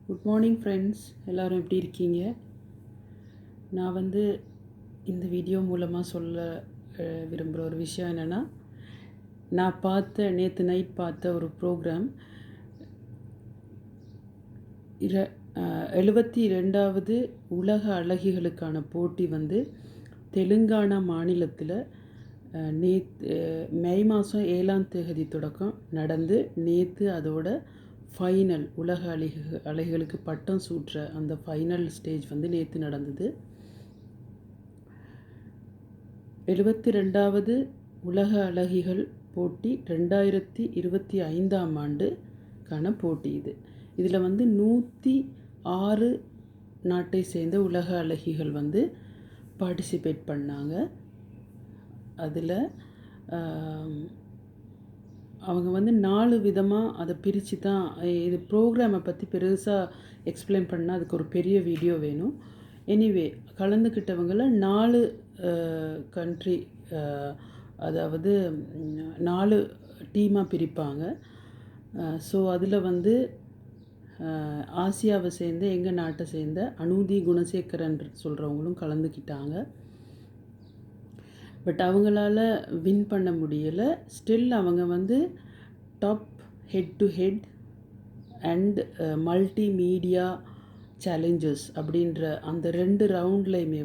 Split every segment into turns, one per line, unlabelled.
Good morning friends, எல்லோரும் எப்படி இருக்கீங்க? நான் இந்த வீடியோ மூலமாக சொல்ல விரும்புகிற ஒரு விஷயம் என்னென்னா, நான் நேற்று நைட் பார்த்த ஒரு ப்ரோக்ராம் 72வது உலக அழகிகளுக்கான போட்டி தெலுங்கானா மாநிலத்தில் மே மாதம் 7ஆம் தேதி தொடக்கம் நடந்து நேற்று அதோட ஃபைனல் உலக அழகிகளுக்கு பட்டம் சூட்டுற அந்த ஃபைனல் ஸ்டேஜ் நேற்று நடந்தது. 72வது உலக அழகிகள் போட்டி 2025ஆம் ஆண்டுக்கான போட்டி இது. இதில் 106 நாட்டை சேர்ந்த உலக அழகிகள் பார்ட்டிசிபேட் பண்ணாங்க. அதில் அவங்க 4 விதமாக அதை பிரித்து தான் இது ப்ரோக்ராமை பற்றி பெருசாக எக்ஸ்பிளைன் பண்ணால் அதுக்கு ஒரு பெரிய வீடியோ வேணும். எனிவே கலந்துக்கிட்டவங்கள 4 கண்ட்ரி, அதாவது 4 டீமாக பிரிப்பாங்க. ஸோ அதில் ஆசியாவை சேர்ந்த எங்கள் நாட்டை சேர்ந்த அனுதி குணசேகரன் சொல்கிறவங்களும் கலந்துக்கிட்டாங்க. பட் அவங்களால வின் பண்ண முடியலை. ஸ்டில் அவங்க top head to head and multimedia challenges அப்படின்ற அந்த 2 ரவுண்ட்லேயுமே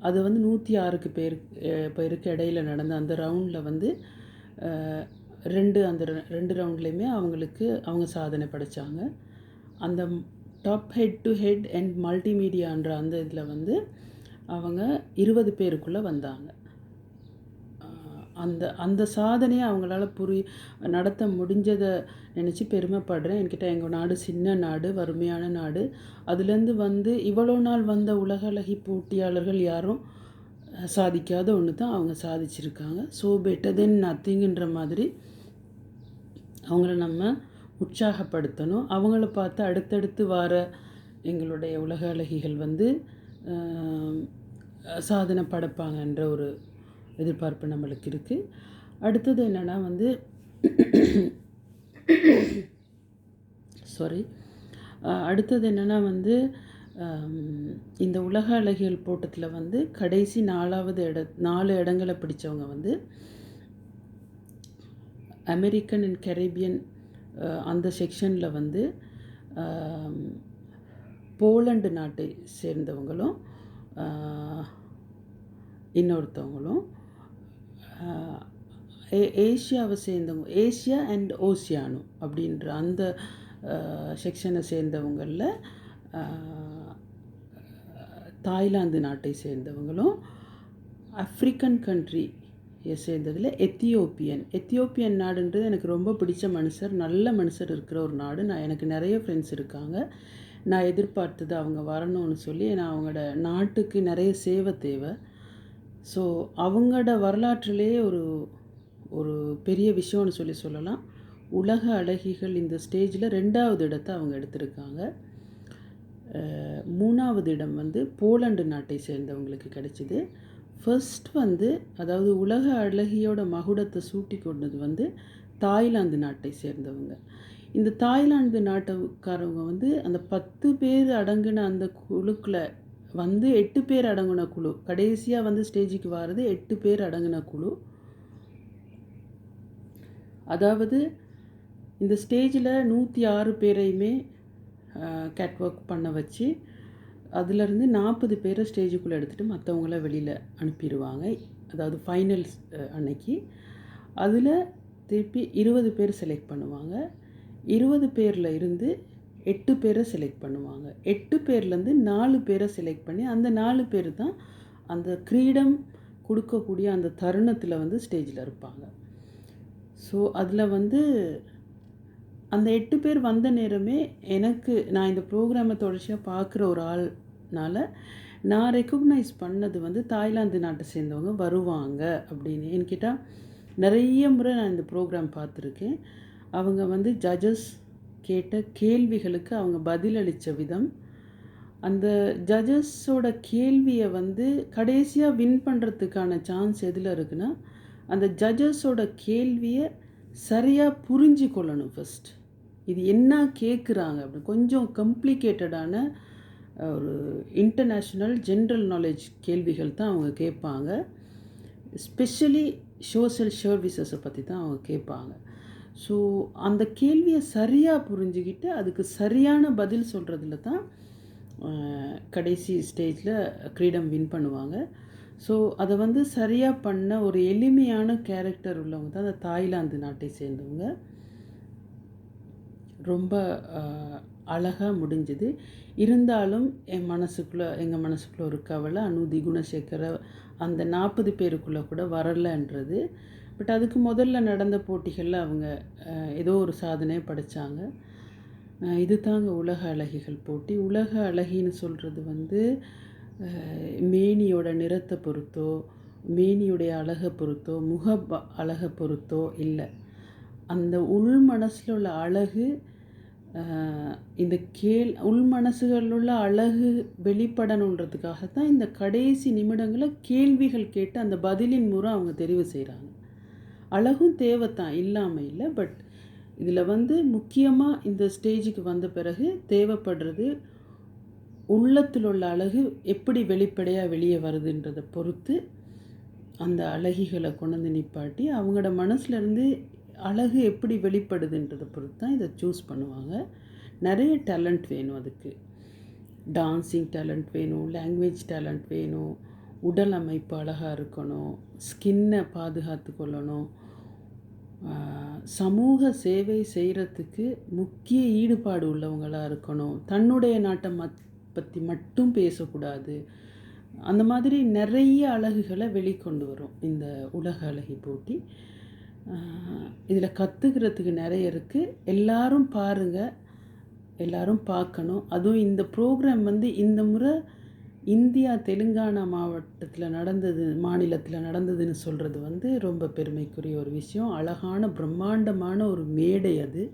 அது 106 பேருக்கு இடையில நடந்த அந்த ரவுண்டில் அந்த 2 ரவுண்ட்லேயுமே அவங்க சாதனை படைத்தாங்க. அந்த top head to head and மல்டிமீடியான்ற அந்த இதில் அவங்க 20 பேருக்குள்ளே வந்தாங்க. அந்த சாதனையை அவங்களால நடத்த முடிஞ்சதை நினச்சி பெருமைப்படுறேன். என்கிட்ட எங்கள் நாடு சின்ன நாடு, வறுமையான நாடு. அதுலேருந்து இவ்வளோ நாள் வந்த உலக அழகி போட்டியாளர்கள் யாரும் சாதிக்காத ஒன்று தான் அவங்க சாதிச்சிருக்காங்க. ஸோ பெட்டர் தென் நத்திங்குன்ற மாதிரி அவங்கள நம்ம உற்சாகப்படுத்தணும். அவங்கள பார்த்து அடுத்தடுத்து வர எங்களுடைய உலக அழகிகள் சாதனை படைப்பாங்கன்ற ஒரு எதிர்பார்ப்பு நம்மளுக்கு இருக்குது. அடுத்தது என்னென்னா அடுத்தது என்னென்னா இந்த உலக அழகியல் போட்டத்தில் கடைசி 4 இடங்களை பிடித்தவங்க அமெரிக்கன் அண்ட் கரீபியன் அந்த செக்ஷனில் போலண்டு நாட்டை சேர்ந்தவங்களும் இன்னொருத்தவங்களும் ஏஷியாவை சேர்ந்தவங்க, ஏஷியா அண்ட் ஓசியானோ அப்படின்ற அந்த செக்ஷனை சேர்ந்தவங்களில் தாய்லாந்து நாட்டை சேர்ந்தவங்களும், ஆஃப்ரிக்கன் கண்ட்ரியை சேர்ந்ததில் எத்தியோப்பியன் நாடுன்றது எனக்கு ரொம்ப பிடிச்ச மனுஷர், நல்ல மனுஷர் இருக்கிற ஒரு நாடு. எனக்கு நிறைய ஃப்ரெண்ட்ஸ் இருக்காங்க. நான் எதிர்பார்த்தது அவங்க வரணும்னு சொல்லி. நான் அவங்களோட நாட்டுக்கு நிறைய சேவை தேவை. ஸோ அவங்களோட வரலாற்றிலே ஒரு பெரிய விஷயம்னு சொல்லலாம். உலக அழகிகள் இந்த ஸ்டேஜில் 2வது இடத்தை அவங்க எடுத்திருக்காங்க. 3வது இடம் போலண்டு நாட்டை சேர்ந்தவங்களுக்கு கிடைச்சிது. ஃபர்ஸ்ட் அதாவது உலக அழகியோட மகுடத்தை சூட்டி கொண்டது தாய்லாந்து நாட்டை சேர்ந்தவங்க. இந்த தாய்லாந்து நாட்டுக்காரவங்க அந்த 10 பேர் அடங்கின அந்த குழுக்களை 8 பேர் அடங்கின குழு, கடைசியாக ஸ்டேஜுக்கு வர்றது 8 பேர் அடங்கின குழு. அதாவது இந்த ஸ்டேஜில் 106 பேரையுமே கேட்வாக் பண்ண வச்சு அதிலேருந்து 40 பேரை ஸ்டேஜுக்குள்ளே எடுத்துகிட்டு மற்றவங்கள வெளியில் அனுப்பிடுவாங்க. அதாவது ஃபைனல்ஸ் அன்னைக்கு அதில் திருப்பி 20 பேர் செலக்ட் பண்ணுவாங்க. 20 பேரில் இருந்து 8 பேரை செலக்ட் பண்ணுவாங்க. 8 பேர்லேருந்து 4 பேரை செலக்ட் பண்ணி அந்த 4 பேர் தான் அந்த கிரீடம் கொடுக்கக்கூடிய அந்த தருணத்தில் ஸ்டேஜில் இருப்பாங்க. ஸோ அதில் அந்த 8 பேர் வந்த நேரமே நான் இந்த ப்ரோக்ராமை தொடர்ச்சியாக பார்க்குற ஒரு ஆள்னால நான் ரெக்கக்னைஸ் பண்ணது தாய்லாந்து நாட்டை சேர்ந்தவங்க வருவாங்க அப்படின்னு. என்கிட்ட நிறைய முறை நான் இந்த ப்ரோக்ராம் பார்த்துருக்கேன். அவங்க ஜட்ஜஸ் கேட்ட கேள்விகளுக்கு அவங்க பதிலளித்த விதம், அந்த ஜட்ஜஸோட கேள்வியை கடைசியாக வின் பண்ணுறதுக்கான சான்ஸ் எதில் இருக்குன்னா, அந்த ஜட்ஜஸோட கேள்வியை சரியாக புரிஞ்சு கொள்ளணும் ஃபஸ்ட். இது என்ன கேட்குறாங்க அப்படின்னு கொஞ்சம் காம்ப்ளிகேட்டடான ஒரு இன்டர்நேஷ்னல் ஜென்ரல் நாலேஜ் கேள்விகள் தான் அவங்க கேட்பாங்க. ஸ்பெஷலி சோஷியல் சர்வீசஸை பற்றி தான் அவங்க கேட்பாங்க. ஸோ அந்த கேள்வியை சரியாக புரிஞ்சுக்கிட்டு அதுக்கு சரியான பதில் சொல்கிறதுல தான் கடைசி ஸ்டேஜில் கிரீடம் வின் பண்ணுவாங்க. ஸோ அதை வந்து சரியாக பண்ண ஒரு எளிமையான கேரக்டர் உள்ளவங்க தான் அந்த தாய்லாந்து நாட்டை சேர்ந்தவங்க. ரொம்ப அழகாக முடிஞ்சுது. இருந்தாலும் எங்கள் மனசுக்குள்ளே ஒரு கவலை, அனுதி குணசேகர அந்த 40 பேருக்குள்ளே கூட வரலைன்றது. பட் அதுக்கு முதல்ல நடந்த போட்டிகளில் அவங்க ஏதோ ஒரு சாதனையை படைத்தாங்க. இது தாங்க உலக அழகிகள் போட்டி. உலக அழகின்னு சொல்கிறது வந்து மேனியோட நிறத்தை பொறுத்தோ, மேனியுடைய அழகை பொறுத்தோ, அழகை பொறுத்தோ இல்லை. அந்த உள் மனசில் உள்ள அழகு, இந்த உள் மனசுகளில் உள்ள அழகு வெளிப்படணுன்றதுக்காக தான் இந்த கடைசி நிமிடங்களை கேள்விகள் கேட்டு அந்த பதிலின் மூலம் அவங்க தெரிவு செய்கிறாங்க. அழகும் தேவைத்தான், இல்லாமல் இல்லை. பட் இதில் வந்து முக்கியமாக இந்த ஸ்டேஜுக்கு வந்த பிறகு தேவைப்படுறது உள்ளத்தில் உள்ள அழகு எப்படி வெளிப்படையாக வெளியே வருதுன்றதை பொறுத்து அந்த அழகிகளை கொண்டு வந்து நிப்பாட்டி அவங்களோட மனசுலேருந்து அழகு எப்படி வெளிப்படுதுன்றதை பொறுத்து தான் இதை சூஸ் பண்ணுவாங்க. நிறைய டேலண்ட் வேணும் அதுக்கு. டான்ஸிங் டேலண்ட் வேணும், லாங்குவேஜ் டேலண்ட் வேணும், உடல் அமைப்பு அழகாக இருக்கணும், ஸ்கின்னை பாதுகாத்து கொள்ளணும், சமூக சேவை செய்கிறதுக்கு முக்கிய ஈடுபாடு உள்ளவங்களாக இருக்கணும், தன்னுடைய நாட்டை பற்றி மட்டும் பேசக்கூடாது. அந்த மாதிரி நிறைய அழகுகளை வெளிக்கொண்டு வரும் இந்த உலக அழகி போட்டி. இதில் கற்றுக்கிறதுக்கு நிறைய இருக்குது. எல்லாரும் பாருங்கள், எல்லாரும் பார்க்கணும். அதுவும் இந்த ப்ரோக்ராம் வந்து இந்த முறை இந்தியா தெலுங்கானா மாநிலத்தில் நடந்ததுன்னு சொல்கிறது வந்து ரொம்ப பெருமைக்குரிய ஒரு விஷயம். அழகான பிரம்மாண்டமான ஒரு மேடை அது.